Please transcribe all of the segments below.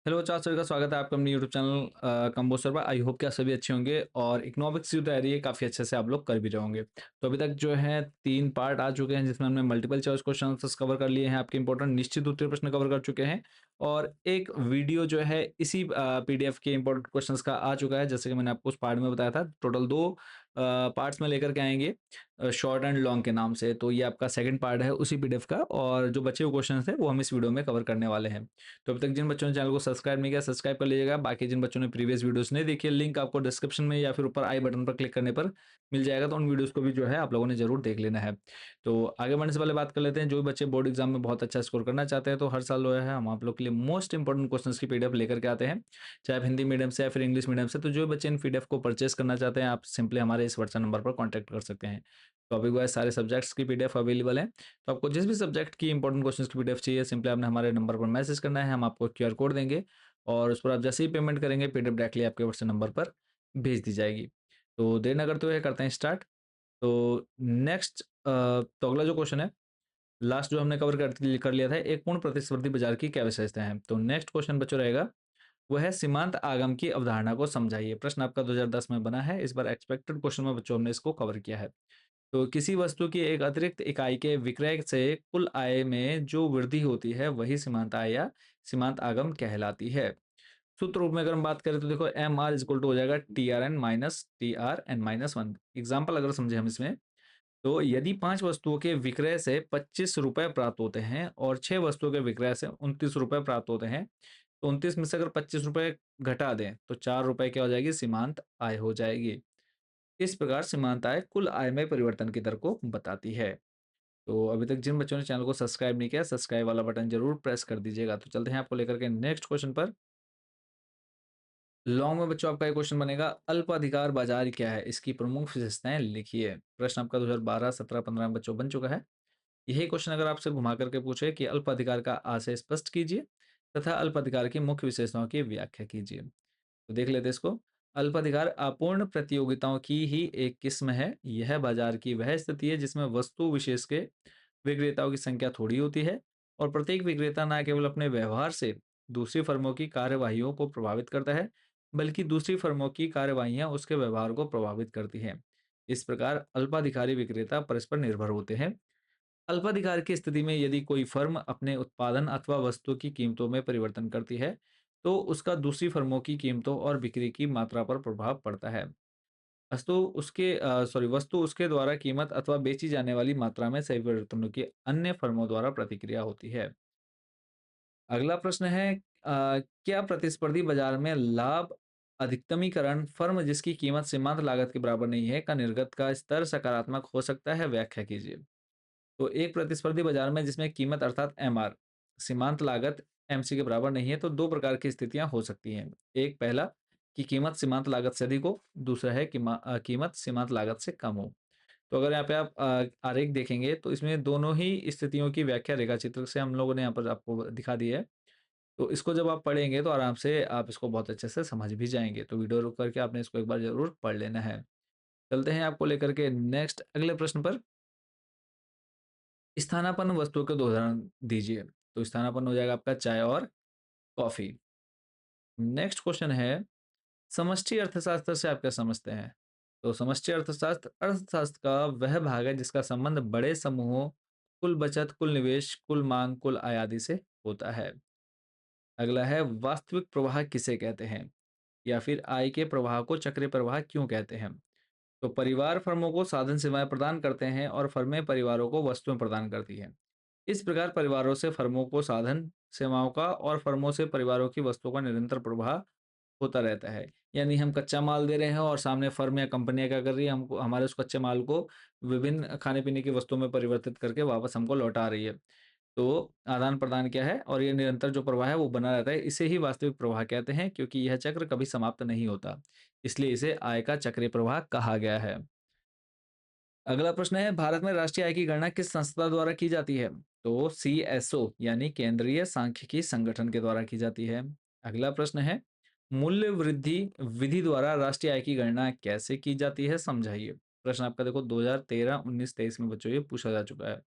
Hello बच्चों, आप सभी का स्वागत है आपका अपने यूट्यूब चैनल कंबो सर पर। आई होप कि आप सभी अच्छे होंगे और इकोनॉमिक्स की तैयारी है काफ़ी अच्छे से आप लोग कर भी रहे होंगे। तो अभी तक जो है 3 पार्ट आ चुके हैं जिसमें हमने multiple choice question answers cover कर लिए हैं, आपके इंपॉर्टेंट निश्चित उत्तर प्रश्न कवर कर चुके हैं और एक वीडियो जो है इसी पीडीएफ के इंपॉर्टेंट क्वेश्चंस का आ चुका है। जैसे कि मैंने आपको उस पार्ट में बताया था, टोटल 2 पार्ट्स में लेकर के आएँगे शॉर्ट एंड लॉन्ग के नाम से। तो ये आपका सेकंड पार्ट है उसी पीडीएफ का और जो बचे हुए क्वेश्चंस हैं वो हम इस वीडियो में कवर करने वाले हैं। तो अभी तक जिन बच्चों ने चैनल को सब्सक्राइब नहीं किया, सब्सक्राइब कर लीजिएगा। बाकी जिन बच्चों ने प्रीवियस वीडियोस नहीं देखी है, लिंक आपको डिस्क्रिप्शन में या फिर ऊपर आई बटन पर क्लिक करने पर मिल जाएगा, तो उन वीडियोस को भी जो है आप लोगों ने जरूर देख लेना है। तो आगे बढ़ने से पहले बात कर लेते हैं, जो भी बच्चे बोर्ड एग्जाम में बहुत अच्छा स्कोर करना चाहते हैं तो हर साल जो है हम आप लोग के लिए मोस्ट इंपॉर्टेंट क्वेश्चन की पीडीएफ लेकर के आते हैं, चाहे आप हिंदी मीडियम से या फिर इंग्लिश मीडियम से। तो जो बच्चे इन पीडीएफ को परचेस करना चाहते हैं, आप सिंपली हमारे इस व्हाट्सएप नंबर पर कॉन्टैक्ट कर सकते हैं। टॉपिक वाइज सारे सब्जेक्ट्स की पीडीएफ अवेलेबल है। तो आपको जिस भी सब्जेक्ट की इंपॉर्टेंट क्वेश्चंस की पीडीएफ चाहिए, सिंपली आपने हमारे नंबर पर मैसेज करना है, हम आपको क्यूआर कोड देंगे और उस पर आप जैसे ही पेमेंट करेंगे पीडीएफ डायरेक्टली आपके व्हाट्सएप नंबर पर भेज दी जाएगी। तो देर ना करते हुए करते हैं स्टार्ट। तो नेक्स्ट तो अगला जो क्वेश्चन है, लास्ट जो हमने कवर कर लिया था, एक पूर्ण प्रतिस्पर्धी बाजार की क्या विशेषता है। तो नेक्स्ट क्वेश्चन बच्चों रहेगा, वह है सीमांत आगम की अवधारणा को समझाइए। प्रश्न आपका 2010 में बना है, इस बार एक्सपेक्टेड क्वेश्चन में बच्चों हमने इसको कवर किया है। तो किसी वस्तु की एक अतिरिक्त इकाई के विक्रय से कुल आय में जो वृद्धि होती है वही सीमांत आय या सीमांत आगम कहलाती है। सूत्र रूप में अगर हम बात करें तो देखो एम आर इक्वल टू हो जाएगा T R N minus one. Example अगर समझे हम इसमें, तो यदि 5 वस्तुओं के विक्रय से 25 रुपए प्राप्त होते हैं और 6 वस्तुओं के विक्रय से 29 रुपए प्राप्त होते हैं, तो 29 में से अगर 25 रुपए घटा दें तो 4 रुपए क्या हो जाएगी, सीमांत आय हो जाएगी। इस प्रकार सीमांत आय कुल आय में परिवर्तन की दर को बताती है। तो अभी तक जिन बच्चों ने चैनल को सब्सक्राइब नहीं किया, सब्सक्राइब वाला बटन जरूर प्रेस कर दीजिएगा। तो चलते हैं आपको लेकर के नेक्स्ट क्वेश्चन पर। लॉन्ग में बच्चों आपका ये क्वेश्चन बनेगा, अल्प अधिकार बाजार क्या है, इसकी प्रमुख विशेषताएं लिखिए। प्रश्न आपका 2012, 17, 15 में बच्चों बन चुका है। यही क्वेश्चन अगर आपसे घुमा करके पूछे कि अल्प अधिकार का आशय स्पष्ट कीजिए तथा अल्प अधिकार की मुख्य विशेषताओं की व्याख्या कीजिए। तो देख लेते हैं इसको। अल्प अधिकार अपूर्ण प्रतियोगिताओं की ही एक किस्म है। यह बाजार की वह स्थिति है जिसमें वस्तु विशेष के विक्रेताओं की संख्या थोड़ी होती है और प्रत्येक विक्रेता न केवल अपने व्यवहार से दूसरी फर्मों की कार्यवाहियों को प्रभावित करता है, बल्कि दूसरी फर्मों की कार्यवाहियां उसके व्यवहार को प्रभावित करती हैं। इस प्रकार अल्पाधिकारी विक्रेता परस्पर निर्भर होते हैं। अल्पाधिकार की स्थिति में यदि कोई फर्म अपने उत्पादन अथवा वस्तु की कीमतों में परिवर्तन करती है, तो उसका दूसरी फर्मों की कीमतों और बिक्री की मात्रा पर प्रभाव पड़ता है। वस्तु उसके द्वारा कीमत अथवा बेची जाने वाली मात्रा में सही परिवर्तनों की अन्य फर्मों द्वारा प्रतिक्रिया होती है। अगला प्रश्न है, क्या प्रतिस्पर्धी बाजार में लाभ अधिकतमीकरण फर्म जिसकी कीमत सीमांत लागत के बराबर नहीं है का निर्गत का स्तर सकारात्मक हो सकता है, व्याख्या कीजिए। तो एक प्रतिस्पर्धी बाजार में जिसमें कीमत अर्थात एमआर सीमांत लागत एमसी के बराबर नहीं है, तो दो प्रकार की स्थितियां हो सकती हैं। एक, पहला कि कीमत सीमांत लागत से अधिक हो, दूसरा है कि कीमत सीमांत लागत से कम हो। तो अगर यहाँ पे आप आरेख देखेंगे तो इसमें दोनों ही स्थितियों की व्याख्या रेखा चित्र से हम लोगों ने यहाँ पर आपको दिखा दी है। तो इसको जब आप पढ़ेंगे तो आराम से आप इसको बहुत अच्छे से समझ भी जाएंगे। तो वीडियो रुक करके आपने इसको एक बार जरूर पढ़ लेना है। चलते हैं आपको लेकर के नेक्स्ट अगले प्रश्न पर। स्थानापन्न वस्तुओं के 2 उदाहरण दीजिए। तो स्थानापन्न हो जाएगा आपका चाय और कॉफ़ी। नेक्स्ट क्वेश्चन है, समष्टि अर्थशास्त्र से आप क्या समझते हैं? तो समष्टि अर्थशास्त्र अर्थशास्त्र का वह भाग है जिसका संबंध बड़े समूहों, कुल बचत, कुल निवेश, कुल मांग, कुल आय आदि से होता है। अगला है, वास्तविक प्रवाह किसे कहते हैं? या फिर आय के प्रवाह को चक्रीय प्रवाह क्यों कहते हैं? तो परिवार फर्मों को साधन सेवाएं प्रदान करते हैं और फर्में परिवारों को वस्तुएं प्रदान करती हैं। इस प्रकार परिवारों से फर्मों को साधन सेवाओं का और फर्मों से परिवारों की वस्तुओं का निरंतर प्रवाह होता रहता है। यानी हम कच्चा माल दे रहे हैं और सामने फर्म या कंपनियां क्या कर रही है, हमको हमारे उस कच्चे माल को विभिन्न खाने पीने की वस्तुओं में परिवर्तित करके वापस हमको लौटा रही है। तो आदान प्रदान क्या है और ये निरंतर जो प्रवाह है वो बना रहता है, इसे ही वास्तविक प्रवाह कहते हैं, क्योंकि यह चक्र कभी समाप्त नहीं होता, इसलिए इसे आय का चक्रीय प्रवाह कहा गया है। अगला प्रश्न है, भारत में राष्ट्रीय आय की गणना किस संस्था द्वारा की जाती है? तो सीएसओ यानी केंद्रीय सांख्यिकी संगठन के द्वारा की जाती है। अगला प्रश्न है, मूल्य वृद्धि विधि द्वारा राष्ट्रीय आय की गणना कैसे की जाती है, समझाइए। प्रश्न आपका देखो 2013, 19, 23 में बच्चों ये पूछा जा चुका है।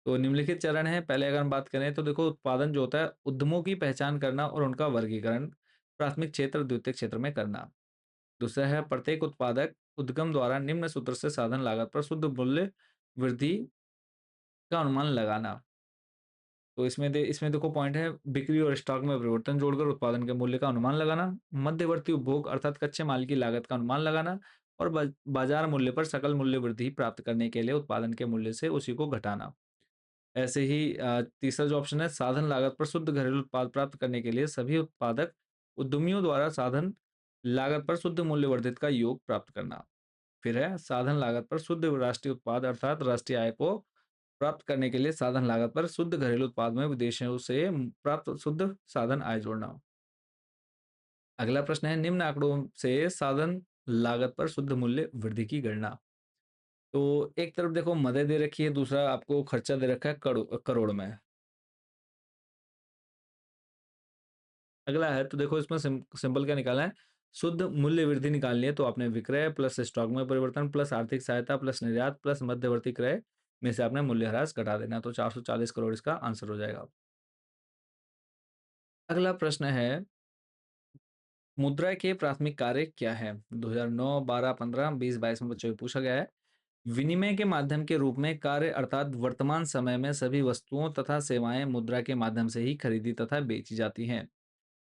तो निम्नलिखित चरण है, पहले अगर हम बात करें तो देखो उत्पादन जो होता है उद्यमों की पहचान करना और उनका वर्गीकरण प्राथमिक क्षेत्र, द्वितीयक क्षेत्र में करना। दूसरा है प्रत्येक उत्पादक उद्यम द्वारा निम्न सूत्र से साधन लागत पर शुद्ध मूल्य वृद्धि का अनुमान लगाना। तो इसमें देखो पॉइंट है बिक्री और स्टॉक में परिवर्तन जोड़कर उत्पादन के मूल्य का अनुमान लगाना, मध्यवर्ती उपभोग अर्थात कच्चे माल की लागत का अनुमान लगाना और बाजार मूल्य पर सकल मूल्य वृद्धि प्राप्त करने के लिए उत्पादन के मूल्य से उसी को घटाना। ऐसे ही तीसरा जो ऑप्शन है साधन लागत पर शुद्ध घरेलू उत्पाद प्राप्त करने के लिए सभी उत्पादक उद्यमियों द्वारा साधन लागत पर शुद्ध मूल्य वर्धित का योग प्राप्त करना। फिर है साधन लागत पर शुद्ध राष्ट्रीय उत्पाद अर्थात राष्ट्रीय आय को प्राप्त करने के लिए साधन लागत पर शुद्ध घरेलू उत्पाद में विदेशों से प्राप्त शुद्ध साधन आय जोड़ना। अगला प्रश्न है निम्न आंकड़ों से साधन लागत पर शुद्ध मूल्य वृद्धि की गणना। तो एक तरफ देखो मदद दे रखी है, दूसरा आपको खर्चा दे रखा है करोड़ में। अगला है तो देखो इसमें सिंपल क्या निकाला है, शुद्ध मूल्य वृद्धि निकालनी है तो आपने विक्रय प्लस स्टॉक में परिवर्तन प्लस आर्थिक सहायता प्लस निर्यात प्लस मध्यवर्ती क्रय में से आपने मूल्यह्रास घटा देना, तो 440 करोड़ इसका आंसर हो जाएगा। अगला प्रश्न है मुद्रा के प्राथमिक कार्य क्या है। 2009, 12, 15, 20, 22 में बच्चों से पूछा गया है। विनिमय के माध्यम के रूप में कार्य अर्थात वर्तमान समय में सभी वस्तुओं तथा सेवाएं मुद्रा के माध्यम से ही खरीदी तथा बेची जाती हैं।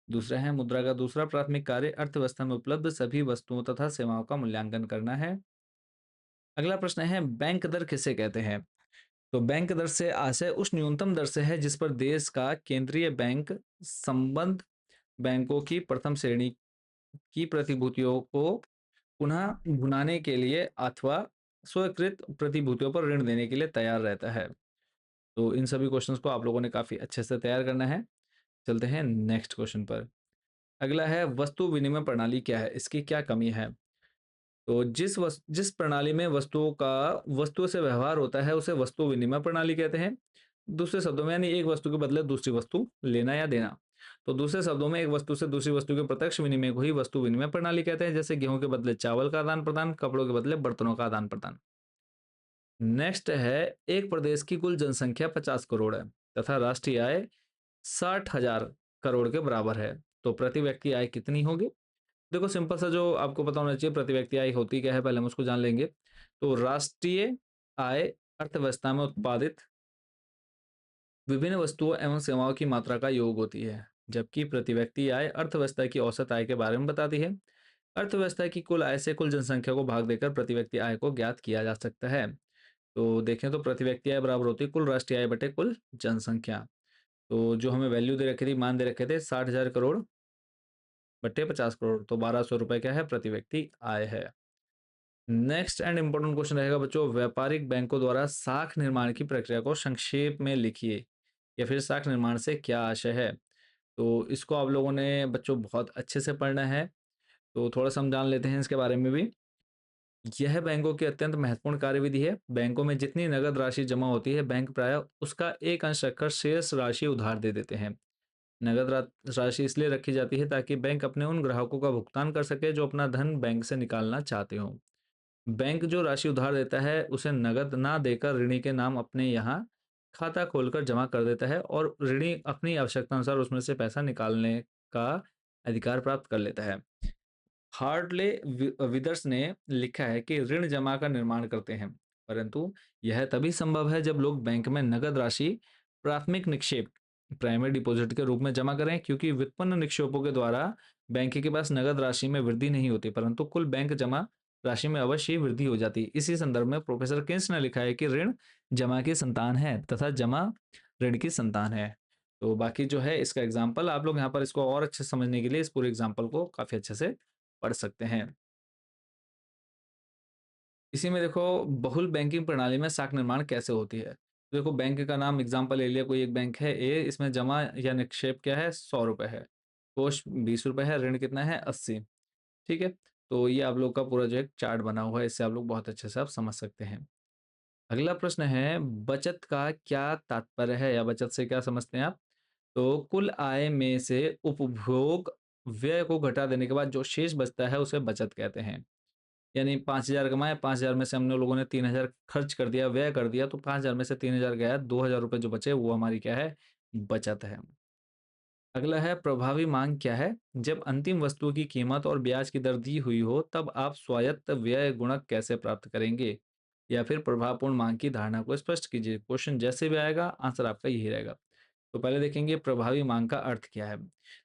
दूसरा है मुद्रा का दूसरा प्राथमिक कार्य अर्थव्यवस्था में उपलब्ध सभी वस्तुओं तथा सेवाओं का मूल्यांकन करना है। अगला प्रश्न है बैंक दर किसे कहते हैं। तो बैंक दर से आशय उस न्यूनतम दर से है जिस पर देश का केंद्रीय बैंक संबद्ध बैंकों की प्रथम श्रेणी की प्रतिभूतियों को पुनः भुनाने के लिए अथवा स्वीकृत प्रतिभूतियों पर ऋण देने के लिए तैयार रहता है। तो इन सभी क्वेश्चंस को आप लोगों ने काफी अच्छे से तैयार करना है। चलते हैं नेक्स्ट क्वेश्चन पर। अगला है वस्तु विनिमय प्रणाली क्या है, इसकी क्या कमी है। तो जिस प्रणाली में वस्तुओं से व्यवहार होता है उसे वस्तु विनिमय प्रणाली कहते हैं। दूसरे शब्दों में यानी एक वस्तु के बदले दूसरी वस्तु लेना या देना। तो दूसरे शब्दों में एक वस्तु से दूसरी वस्तु के प्रत्यक्ष विनिमय को ही वस्तु विनिमय प्रणाली कहते हैं, जैसे गेहूं के बदले चावल का आदान प्रदान, कपड़ों के बदले बर्तनों का आदान प्रदान। नेक्स्ट है एक प्रदेश की कुल जनसंख्या 50 करोड़ है तथा राष्ट्रीय आय 60,000 करोड़ के बराबर है, तो प्रति व्यक्ति आय कितनी होगी। देखो सिंपल सा जो आपको पता होना चाहिए प्रति व्यक्ति आय होती क्या है, पहले हम उसको जान लेंगे। तो राष्ट्रीय आय अर्थव्यवस्था में उत्पादित विभिन्न वस्तुओं एवं सेवाओं की मात्रा का योग होती है, जबकि प्रति व्यक्ति आय अर्थव्यवस्था की औसत आय के बारे में बताती है। अर्थव्यवस्था की कुल आय से कुल जनसंख्या को भाग देकर प्रति व्यक्ति आय को ज्ञात किया जा सकता है। तो देखें तो प्रति व्यक्ति आय बराबर होती है कुल राष्ट्रीय आय बटे कुल जनसंख्या। तो जो हमें वैल्यू दे रखे थे, मान दे रखे थे 60,000 करोड़ बटे 50 करोड़, तो 1200 रुपए क्या है प्रति व्यक्ति आय है। नेक्स्ट एंड इंपॉर्टेंट क्वेश्चन रहेगा बच्चों, व्यापारिक बैंकों द्वारा साख निर्माण की प्रक्रिया को संक्षेप में लिखिए या फिर साख निर्माण से क्या आशय है। तो इसको आप लोगों ने बच्चों बहुत अच्छे से पढ़ना है, तो थोड़ा सा हम जान लेते हैं इसके बारे में भी। यह बैंकों की अत्यंत महत्वपूर्ण कार्यविधि है। बैंकों में जितनी नगद राशि जमा होती है बैंक प्रायः उसका एक अंश रखकर शेष राशि उधार दे देते हैं। नगद राशि इसलिए रखी जाती है ताकि बैंक अपने उन ग्राहकों का भुगतान कर सके जो अपना धन बैंक से निकालना चाहते हो। बैंक जो राशि उधार देता है उसे नगद ना देकर ऋणी के नाम अपने यहाँ खाता खोलकर जमा कर देता है और ऋणी अपनी आवश्यकता अनुसार उसमें से पैसा निकालने का अधिकार प्राप्त कर लेता है। हार्टले विदर्स ने लिखा है कि ऋण जमा का निर्माण करते हैं, परंतु यह तभी संभव है जब लोग बैंक में नगद राशि प्राथमिक निक्षेप प्राइमरी डिपॉजिट के रूप में जमा करें, क्योंकि व्युत्पन्न निक्षेपों के द्वारा बैंक के पास नगद राशि में वृद्धि नहीं होती परंतु कुल बैंक जमा राशि में अवश्य ही वृद्धि हो जाती है। इसी संदर्भ में प्रोफेसर किन्स ने लिखा है कि ऋण जमा की संतान है तथा जमा ऋण की संतान है। तो बाकी जो है इसका एग्जाम्पल आप लोग यहाँ पर इसको और अच्छे से समझने के लिए इस पूरे एग्जाम्पल को काफी अच्छे से पढ़ सकते हैं। इसी में देखो बहुल बैंकिंग प्रणाली में साख निर्माण कैसे होती है। तो देखो बैंक का नाम एग्जांपल ले लिया, कोई एक बैंक है ए, इसमें जमा या निक्षेप क्या है 100 रुपए है, कोष 20 रुपए है, ऋण कितना है 80। ठीक है, तो ये आप लोग का पूरा जो एक चार्ट बना हुआ है, इससे आप लोग बहुत अच्छे से आप समझ सकते हैं। अगला प्रश्न है बचत का क्या तात्पर्य है या बचत से क्या समझते हैं आप। तो कुल आय में से उपभोग व्यय को घटा देने के बाद जो शेष बचता है उसे बचत कहते हैं। यानी 5,000 कमाए, 5,000 में से हमने लोगों ने 3,000 खर्च कर दिया, व्यय कर दिया, तो 5,000 में से 3,000 गया, 2,000 रुपए जो बचे वो हमारी क्या है? बचत है। अगला है प्रभावी मांग क्या है? जब अंतिम वस्तु की कीमत और ब्याज की दर दी हुई हो, तब आप स्वायत्त व्यय गुणक कैसे प्राप्त करेंगे? या फिर प्रभावपूर्ण मांग की धारणा को स्पष्ट कीजिए। क्वेश्चन जैसे भी आएगा, आंसर आपका यही रहेगा। तो पहले देखेंगे प्रभावी मांग का अर्थ क्या है।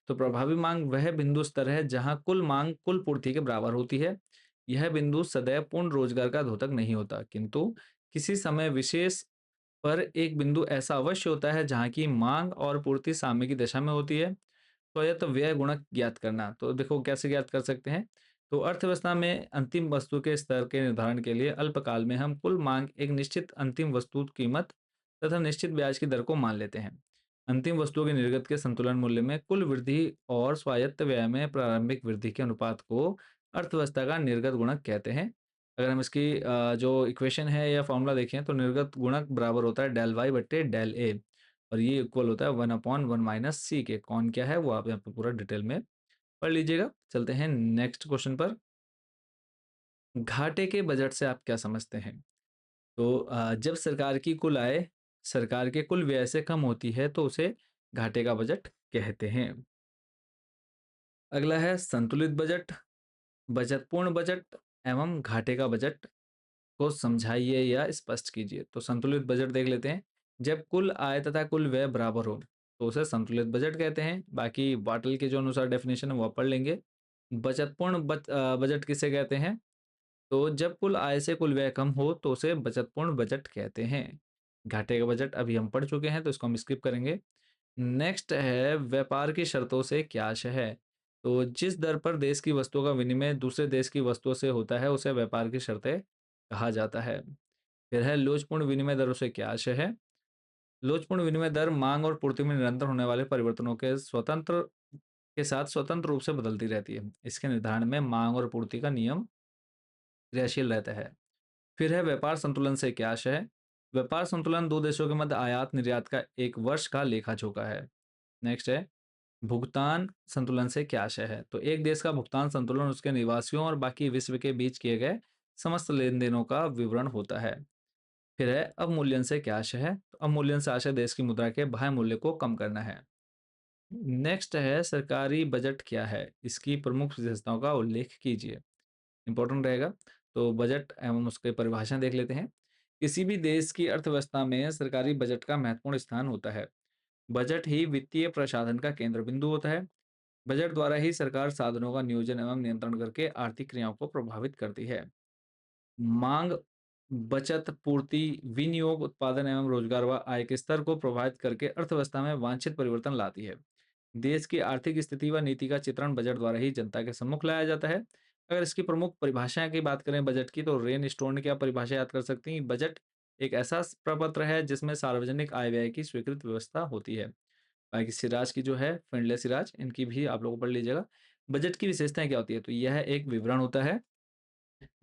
तो प्रभावी मांग वह बिंदु स्तर है जहां कुल मांग कुल पूर्ति के बराबर होती है। यह बिंदु सदैव पूर्ण रोजगार का द्योतक नहीं होता, किंतु किसी समय विशेष पर एक बिंदु ऐसा अवश्य होता है जहां की मांग और पूर्ति साम्य की दशा में होती है। तो यह तो व्यय गुणक ज्ञात करना, तो देखो कैसे ज्ञात कर सकते हैं। तो अर्थव्यवस्था में अंतिम वस्तु के स्तर के निर्धारण के लिए अल्पकाल में हम कुल मांग, एक निश्चित अंतिम वस्तु कीमत तथा निश्चित ब्याज की दर को मान लेते हैं। अंतिम वस्तुओं के निर्गत के संतुलन मूल्य में कुल वृद्धि और स्वायत्त व्यय में प्रारंभिक वृद्धि के अनुपात को अर्थव्यवस्था का निर्गत गुणक कहते हैं। अगर हम इसकी जो इक्वेशन है या फॉर्मूला देखें, तो निर्गत गुणक बराबर होता है डेल वाई बट्टे डेल ए, और ये इक्वल होता है 1/1 - सी के। कौन क्या है वो आप यहाँ पे पूरा डिटेल में पढ़ लीजिएगा। चलते हैं नेक्स्ट क्वेश्चन पर। घाटे के बजट से आप क्या समझते हैं? तो जब सरकार की कुल आय सरकार के कुल व्यय से कम होती है, तो उसे घाटे का बजट कहते हैं। अगला है संतुलित बजट, बचतपूर्ण बजट एवं घाटे का बजट को समझाइए या स्पष्ट कीजिए। तो संतुलित बजट देख लेते हैं। जब कुल आय तथा कुल व्यय बराबर हो, तो उसे संतुलित बजट कहते हैं। बाकी बाटल के जो अनुसार डेफिनेशन है वो आप पढ़ लेंगे। बजट किसे कहते हैं? तो जब कुल आय से कुल व्यय कम हो, तो उसे बचतपूर्ण बजट कहते हैं। घाटे का बजट अभी हम पढ़ चुके हैं, तो इसको हम स्किप करेंगे। नेक्स्ट है व्यापार की शर्तों से क्या आशय है? तो जिस दर पर देश की वस्तुओं का विनिमय दूसरे देश की वस्तुओं से होता है, उसे व्यापार की शर्तें कहा जाता है। फिर है लोचपूर्ण विनिमय दरों से क्या आशय है? लोचपूर्ण विनिमय दर मांग और पूर्ति में निरंतर होने वाले परिवर्तनों के साथ स्वतंत्र रूप से बदलती रहती है। इसके निर्धारण में मांग और पूर्ति का नियम क्रियाशील रहता है। फिर है व्यापार संतुलन से क्या आशय है? व्यापार संतुलन दो देशों के मध्य आयात निर्यात का एक वर्ष का लेखा जोखा है। नेक्स्ट है भुगतान संतुलन से क्या आशय है? तो एक देश का भुगतान संतुलन उसके निवासियों और बाकी विश्व के बीच किए गए समस्त लेन देनों का विवरण होता है। फिर है अवमूल्यन से क्या आशय है? तो अवमूल्यन से आशय देश की मुद्रा के बाह्य मूल्य को कम करना है। नेक्स्ट है सरकारी बजट क्या है? इसकी प्रमुख विशेषताओं का उल्लेख कीजिए। इंपॉर्टेंट रहेगा। तो बजट एवं उसके परिभाषा देख लेते हैं। किसी भी देश की अर्थव्यवस्था में सरकारी बजट का महत्वपूर्ण स्थान होता है। बजट ही वित्तीय प्रसाधन का केंद्र बिंदु होता है। बजट द्वारा ही सरकार साधनों का नियोजन एवं नियंत्रण करके आर्थिक क्रियाओं को प्रभावित करती है। मांग, बचत, पूर्ति, विनियोग, उत्पादन एवं रोजगार व आय के स्तर को प्रभावित करके अर्थव्यवस्था में वांछित परिवर्तन लाती है। देश की आर्थिक स्थिति व नीति का चित्रण बजट द्वारा ही जनता के सम्मुख लाया जाता है। अगर इसकी प्रमुख परिभाषाएं की बात करें बजट की, तो रेन स्टोन ने क्या परिभाषा याद कर सकती हैं? बजट एक ऐसा प्रपत्र है जिसमें सार्वजनिक आय व्यय की स्वीकृत व्यवस्था होती है। बाकी सिराज की जो है फिंडले सिराज, इनकी भी आप लोग पढ़ लीजिएगा। बजट की विशेषताएं क्या होती है? तो यह एक विवरण होता है।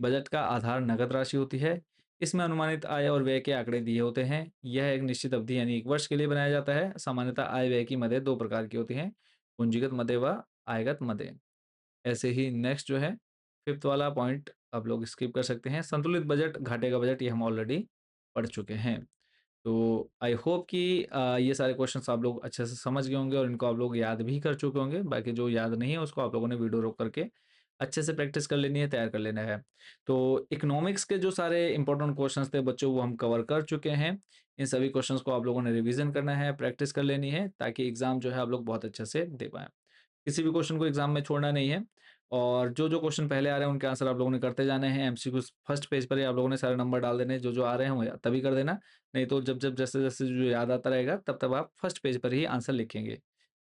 बजट का आधार नगद राशि होती है। इसमें अनुमानित आय और व्यय के आंकड़े दिए होते हैं। यह एक निश्चित अवधि यानी 1 वर्ष के लिए बनाया जाता है। सामान्यतः आय व्यय की मदें 2 प्रकार की होती हैं, पूंजीगत मदें व आयगत मदें। ऐसे ही नेक्स्ट जो है 5th वाला पॉइंट आप लोग स्किप कर सकते हैं। संतुलित बजट, घाटे का बजट, ये हम ऑलरेडी पढ़ चुके हैं। तो आई होप कि ये सारे क्वेश्चंस आप लोग अच्छे से समझ गए होंगे और इनको आप लोग याद भी कर चुके होंगे। बाकी जो याद नहीं है उसको आप लोगों ने वीडियो रोक करके अच्छे से प्रैक्टिस कर लेनी है, तैयार कर लेना है। तो इकोनॉमिक्स के जो सारे इंपॉर्टेंट क्वेश्चंस थे बच्चों, वो हम कवर कर चुके हैं। इन सभी क्वेश्चंस को आप लोगों ने रिवीजन करना है, प्रैक्टिस कर लेनी है, ताकि एग्जाम जो है आप लोग बहुत अच्छे से दे पाएँ। किसी भी क्वेश्चन को एग्जाम में छोड़ना नहीं है, और जो क्वेश्चन पहले आ रहे हैं उनके आंसर आप लोगों ने करते जाने हैं। एमसीक्यूज फर्स्ट पेज पर ही आप लोगों ने सारे नंबर डाल देने हैं, जो आ रहे हैं वो तभी कर देना। नहीं तो जब जैसे-जैसे जो याद आता रहेगा तब आप फर्स्ट पेज पर ही आंसर लिखेंगे,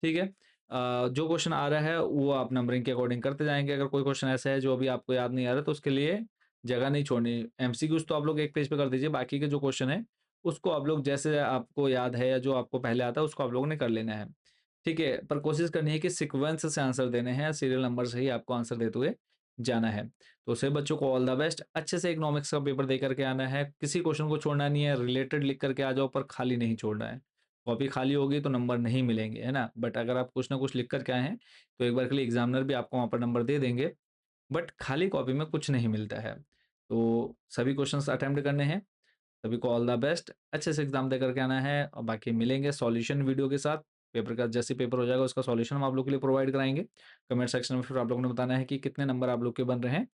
ठीक है? जो क्वेश्चन आ रहा है वो आप नंबरिंग के अकॉर्डिंग करते जाएँगे। अगर कोई क्वेश्चन ऐसा है जो अभी आपको याद नहीं आ रहा, तो उसके लिए जगह नहीं छोड़नी। एमसीक्यूज तो आप लोग एक पेज पे कर दीजिए, बाकी के जो क्वेश्चन है उसको आप लोग जैसे आपको याद है या जो आपको पहले आता है उसको आप लोगों ने कर लेना है। ठीक है? पर कोशिश करनी है कि सीक्वेंस से आंसर देने हैं, सीरियल नंबर से ही आपको आंसर देते हुए जाना है। तो सभी बच्चों को ऑल द बेस्ट। अच्छे से इकोनॉमिक्स का पेपर दे करके आना है, किसी क्वेश्चन को छोड़ना नहीं है, रिलेटेड लिख करके आ जाओ, पर खाली नहीं छोड़ना है। कॉपी खाली होगी तो नंबर नहीं मिलेंगे, है ना? बट अगर आप कुछ ना कुछ लिख कर के आए हैं, तो एक बार के लिए एग्जामिनर भी आपको वहाँ पर नंबर दे देंगे। बट खाली कॉपी में कुछ नहीं मिलता है। तो सभी क्वेश्चंस अटेम्प्ट करने हैं। सभी को ऑल द बेस्ट। अच्छे से एग्ज़ाम दे कर के आना है और बाकी मिलेंगे सॉल्यूशन वीडियो के साथ। पेपर का जैसे ही पेपर हो जाएगा उसका सॉल्यूशन हम आप लोग के लिए प्रोवाइड कराएँगे। कमेंट सेक्शन में फिर आप लोगों ने बताना है कि कितने नंबर आप लोग के बन रहे हैं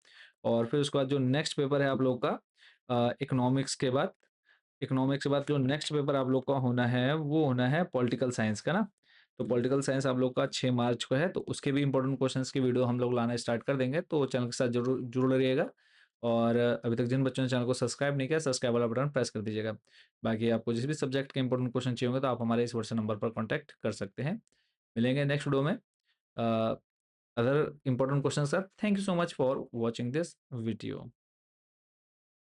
और फिर उसके बाद जो नेक्स्ट पेपर है आप लोगों का इकोनॉमिक्स के बाद इकोनॉमिक्स के बाद जो नेक्स्ट पेपर आप लोग का होना है, वो होना है पॉलिटिकल साइंस का ना। तो पॉलिटिकल साइंस आप लोग का 6 मार्च को है, तो उसके भी इम्पोर्टेंट क्वेश्चंस की वीडियो हम लोग लाना स्टार्ट कर देंगे, तो चैनल के साथ ज़रूर जुड़े रहिएगा। और अभी तक जिन बच्चों ने चैनल को सब्सक्राइब नहीं किया, सब्सक्राइब वाला बटन प्रेस कर दीजिएगा। बाकी आपको जिस भी सब्जेक्ट के इम्पोर्टेंट क्वेश्चन चाहिए होंगे, तो आप हमारे इस व्हाट्सएप नंबर पर कॉन्टैक्ट कर सकते हैं। मिलेंगे नेक्स्ट वीडियो में अदर इम्पोर्टेंट क्वेश्चन के साथ। Thank you so much for watching this video.